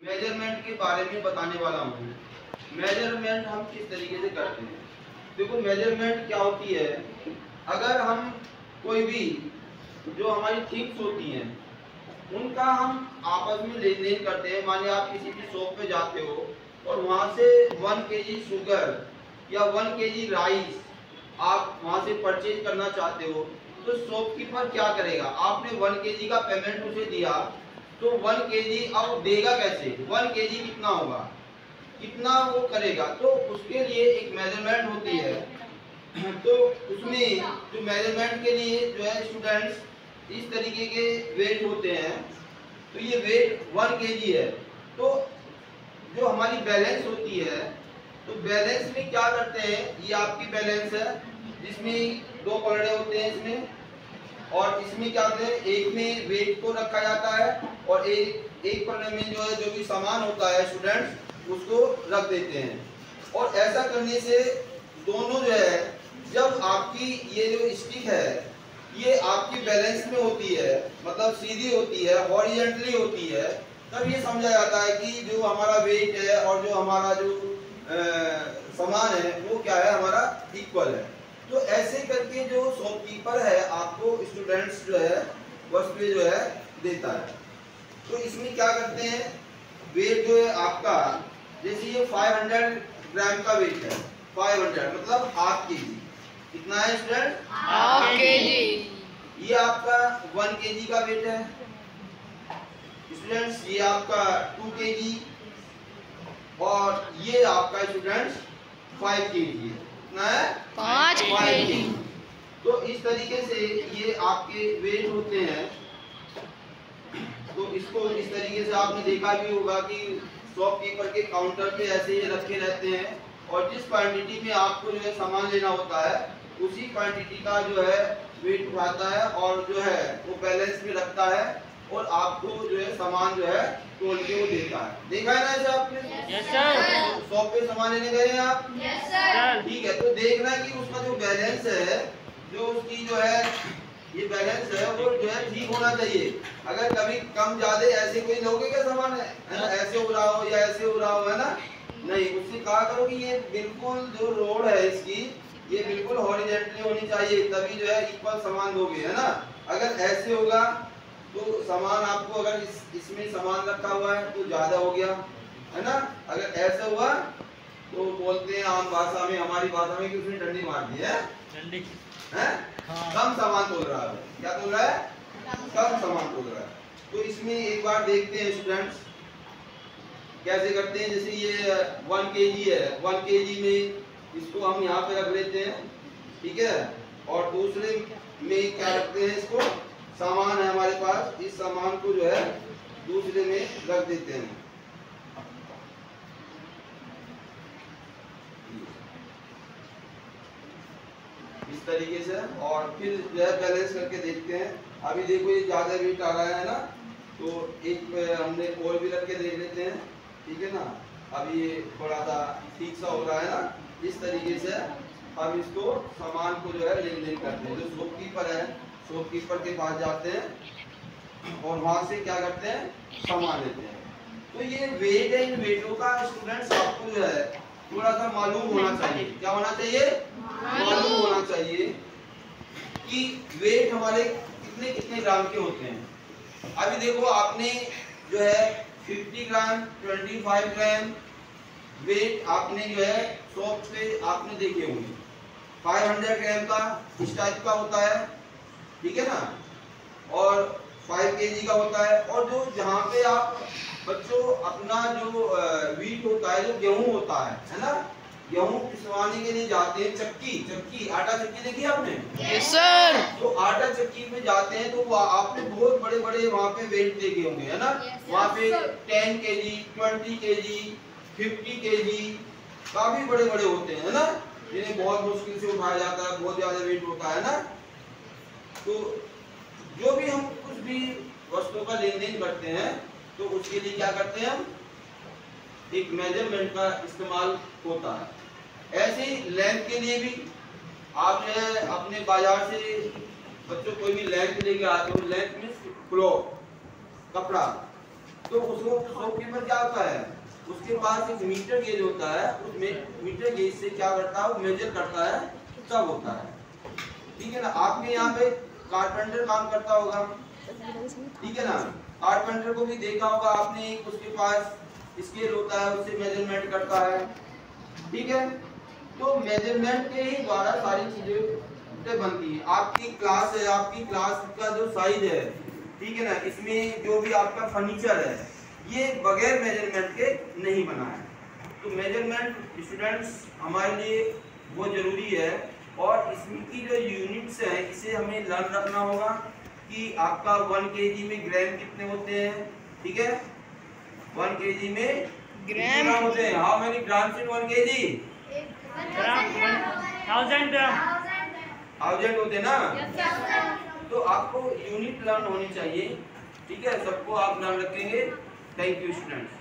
Measurement के बारे में बताने वाला हूँ। मेजरमेंट हम किस तरीके से करते हैं। देखो मेजरमेंट क्या होती है, अगर हम कोई भी जो हमारी थिंग्स होती हैं उनका हम आपस में लेन देन करते हैं। मान लिया आप किसी भी शॉप पे जाते हो और वहाँ से 1 kg शुगर या 1 kg राइस आप वहाँ से परचेज करना चाहते हो, तो शॉपकीपर क्या करेगा, आपने 1 kg का पेमेंट उसे दिया तो 1 kg अब देगा कैसे, 1 kg कितना होगा, कितना वो करेगा, तो उसके लिए एक मेजरमेंट होती है। तो उसमें जो मेजरमेंट के लिए जो है स्टूडेंट्स इस तरीके के वेट होते हैं। तो ये वेट 1 kg है। तो जो हमारी बैलेंस होती है, तो बैलेंस में क्या करते हैं, ये आपकी बैलेंस है जिसमें 2 पलड़े होते हैं इसमें, और इसमें क्या करते हैं, एक में वेट को रखा जाता है और एक पलड़े में जो है जो भी सामान होता है स्टूडेंट्स उसको रख देते हैं। और ऐसा करने से दोनों जो है, जब आपकी ये जो स्टिक है ये आपकी बैलेंस में होती है, मतलब सीधी होती है, हॉरिजॉन्टली होती है, तब ये समझा जाता है कि जो हमारा वेट है और जो हमारा जो सामान है वो क्या है, हमारा इक्वल है। तो ऐसे करके जो शॉपकीपर है आपको स्टूडेंट्स जो है वस्तुएं जो है देता है। तो इसमें क्या करते हैं, वेट जो है आपका, जैसे ये 500 ग्राम का वेट है, 500 मतलब ½ kg, कितना है स्टूडेंट, ½ kg। ये आपका 1 kg का वेट है स्टूडेंट्स, ये आपका 2 kg और ये आपका स्टूडेंट्स 5 kg है, कितना है, 5 kg। तो इस तरीके से ये आपके वेट होते हैं। तो इसको इस तरीके से आपने देखा भी होगा कि शॉपकीपर के काउंटर पे ऐसे ये रखे रहते हैं, और जिस क्वांटिटी में आपको जो है सामान लेना होता है उसी क्वांटिटी का जो है वेट उठाता है और जो है वो बैलेंस में रखता है और आपको जो है सामान जो है तोल के वो देता है। देखा है ना ऐसे आपने? Yes sir. शॉप पे सामान लेने गए हैं आप? Yes sir. ठीक है, तो देखना है कि उसका जो बैलेंस है, जो उसकी जो है ये बैलेंस है वो जो है ठीक होना चाहिए। अगर कभी कम ज्यादा ऐसे कोई लोगे क्या सामान है ना, ऐसे हो रहा हो या ऐसे हो रहा हो, है ना, नहीं, उससे कहा करो कि ये बिल्कुल जो रोड है इसकी ये बिल्कुल हॉरिजॉन्टली होनी चाहिए, तभी जो है इक्वल सामान दोगे, है ना। अगर ऐसे होगा तो सामान आपको, अगर इसमें सामान रखा हुआ है तो ज्यादा हो गया, है ना। अगर ऐसे हुआ तो बोलते हैं आम भाषा में, हमारी भाषा में, कि उसने डंडी मार दी है, कम सामान तोल रहा है। क्या तोल रहा है, कम सामान तोल रहा है। तो इसमें एक बार देखते हैं स्टूडेंट्स कैसे करते हैं। जैसे ये 1 kg है, 1 kg में इसको हम यहाँ पे रख लेते हैं, ठीक है, और दूसरे में क्या रखते हैं, इसको सामान है हमारे पास, इस सामान को जो है दूसरे में रख देते हैं, इस तरीके से, और फिर जो है बैलेंस करके देखते हैं। अभी देखो ये ज्यादा वेट आ रहा है ना, तो एक पे हमने और भी रख के देख लेते हैं, ठीक है ना। अभी ये थोड़ा सा ठीक सा हो रहा है ना, इस तरीके से हम इसको सामान को जो है लेन देन करते हैं। जो शॉपकीपर है, शॉपकीपर के पास जाते हैं और वहां से क्या करते हैं, सामान लेते हैं। तो ये वेट है, इन वेटों का स्टूडेंट्स आपको जो है थोड़ा सा मालूम होना चाहिए। क्या होना चाहिए, मालूम होना चाहिए कि वेट हमारे कितने कितने ग्राम के होते हैं। अभी देखो आपने जो है 50 ग्राम, 25 ग्राम वेट आपने जो है शॉप पे आपने देखे होंगे। 500 ग्राम का इस टाइप का होता है, ठीक है ना, और 5 kg का होता है। और जो जहाँ पे आप बच्चों अपना जो वीट होता है, जो गेहूं होता है ना, गेहूं पिसवाने के लिए जाते हैं, चक्की आटा चक्की देखी आपने? Yes sir. तो आटा चक्की में जाते हैं तो आपने बहुत बड़े बड़े वहाँ पे वेट देखे होंगे, है ना। वहाँ पे 10 kg, 20 kg, 50 kg काफी बड़े बड़े होते हैं, है ना, जिन्हें बहुत मुश्किल से उठाया जाता है, बहुत ज्यादा वेट होता है ना। तो जो भी हम कुछ भी वस्तुओं का लेन देन करते हैं तो उसके लिए क्या करते हैं, हम एक मेजरमेंट का इस्तेमाल होता है। ऐसे ही लेंथ के लिए भी आप जो है अपने बाजार से बच्चों कोई भी लेंथ लेके आते हो, लेंथ मीन्स क्लॉथ, कपड़ा, तो उसको शॉपकीपर क्या होता है, उसके पास एक मीटर गेज होता है, उस मीटर गेज से क्या करता है, वो मेजर करता है तब होता है। ठीक है ना। आपके यहाँ पे कारपेंटर काम करता होगा, ठीक है ना, कारपेंटर को भी देखा होगा आपने, उसके पास स्केल होता है, उससे मेजरमेंट करता है। ठीक है। तो मेजरमेंट के ही द्वारा सारी चीजें बनती है। आपकी क्लास है, आपकी क्लास का जो साइज है, ठीक है ना, इसमें जो भी आपका फर्नीचर है, ये बगैर मेजरमेंट के नहीं बना है। तो मेजरमेंट स्टूडेंट्स हमारे लिए बहुत जरूरी है, और इसकी जो यूनिट्स है इसे हमें लर्न रखना होगा कि आपका 1 kg में ग्राम कितने होते हैं। ठीक है, 1 kg में ग्राम होते हैं। How many grams in 1 kg? 1000 ग्राम। 1000 होते ना। तो आपको यूनिट लर्न होनी चाहिए। ठीक है, सबको आप लर्न रखेंगे। Thank you students.